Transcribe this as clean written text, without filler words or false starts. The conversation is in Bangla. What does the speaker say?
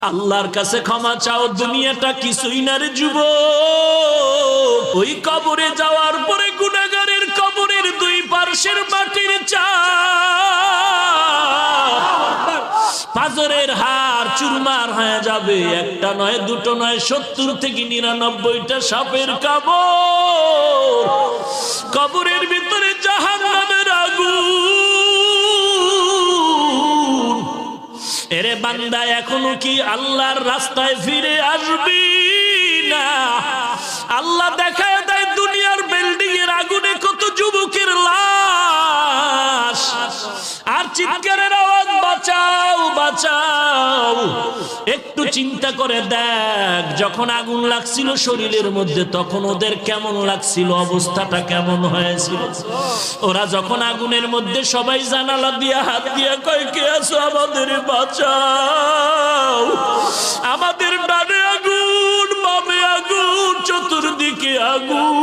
আল্লাহর কাছে ক্ষমা চাও, দুনিয়াটা কিছুই না রে যুবক। ওই কবরে যাওয়ার পরে গুনাহগারের কবরের দুই পার্শ্বের মাটির চাপ পাজরের হাড় চুরমার হয়ে যাবে। একটা নয়, দুটো নয়, 70 থেকে 99টা সাপের কামড়। কবরের ভিতরে জাহান্নামের আগুন। এরে বান্দা, এখনো কি আল্লাহর রাস্তায় ফিরে আসবি না? আল্লাহ দেখায় দেয় দুনিয়ার বিল্ডিং এর আগুনে কত যুবকের লাশ, আর চিৎকারের আওয়াজ, বাঁচাও বাঁচাও। একটু চিন্তা করে দেখ, যখন আগুন লাগছিল শরীরের মধ্যে তখন ওদের কেমন লাগছিল, অবস্থাটা কেমন হয়েছিল। ওরা যখন আগুনের মধ্যে সবাই জানালা দিয়া হাত দিয়া কয়, কে আছো, আমাদের বাঁচাও। আমাদের ডানে আগুন, বামে আগুন, চতুর্দিকে আগুন।